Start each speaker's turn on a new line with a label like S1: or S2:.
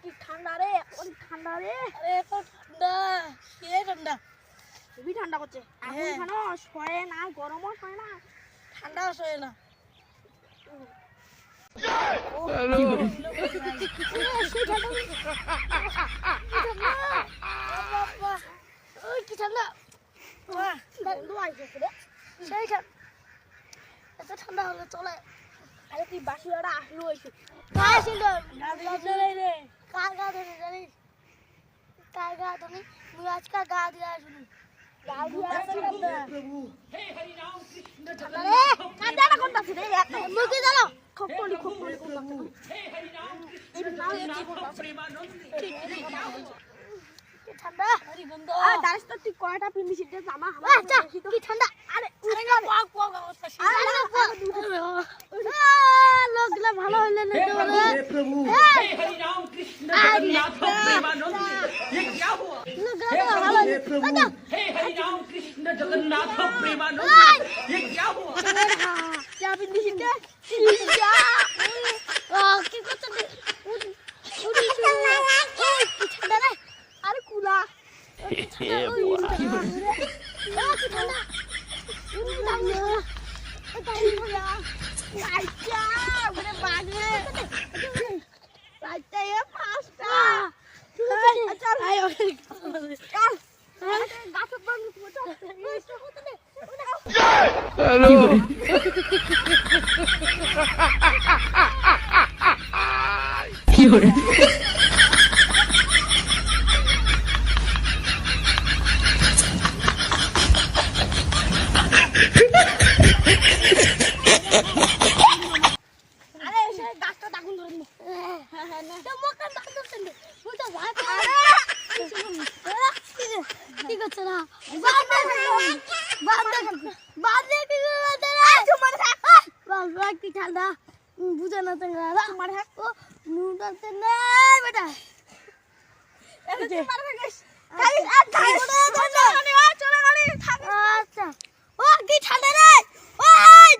S1: কি ঠান্ডা রে, অনেক ঠান্ডা রে।
S2: আরে এত ঠান্ডা, কে ঠান্ডা?
S1: খুবই ঠান্ডা করছে। এখন কেন সয়ে না, গরমও সয়ে না,
S2: ঠান্ডা সয়ে না।
S1: কি ঠান্ডা, বন্ধু আইছে রে। সেই এত ঠান্ডা হলে চলে। আরে তুই বাসুরাটা আসলো হয়েছে কার ছিল
S2: রে
S1: কার গা ধরে জানিস? কার গা ধরে মুই আজকে গা দিয়ে আসলু গা দিয়ে আসলে
S2: প্রভু
S1: ঠান্ডা রে কাঁদাটা করতাছিস রে মুখে দাও খপলি করতাছিস এই নাও কি ঠান্ডা
S2: আরে গন্ধ।
S1: আরে দাঁড়াস তো তুই কয়টা পিন্দিস রে জামা হাওয়া আচ্ছা কি ঠান্ডা আরে
S2: আরে না পাক পাক করতেছিস।
S1: লোকগুলা ভালো হইলে না তো বলে
S3: हे प्रभु हे हरि राम कृष्ण जगन्नाथ प्रेमानंद ये क्या हुआ
S1: লোকগুলা ভালো
S3: हे प्रभु हे हरि राम कृष्ण जगन्नाथ प्रेमानंद ये क्या हुआ
S1: যা পিন্দিস রে যা কি করছিস উড়ি কি ঠান্ডা রে আরে কুলা কি ঠান্ডা উড়ি দাও না তাই না আচ্ছা মানে বাগে আচ্ছা এ পাঁচটা আচ্ছা
S2: আয়
S1: চল গাছ বন্ধ চল এই হতে দে আরে এসে গাছটা দাগুন ধরে দিল হ্যাঁ না তো মক্কা দাগুন ধরছেন বুঝা ভাই কি করছ না বাদে কি করছ না তোমার বাবা কি ঠান্ডা বুঝা না তোমরা তোমার হাত ও নুডলতে নাই বেটা এই যে মার গেছ খাই আর খাই চলে গাড়ি থাক আচ্ছা ও কি ঠান্ডা রে ওই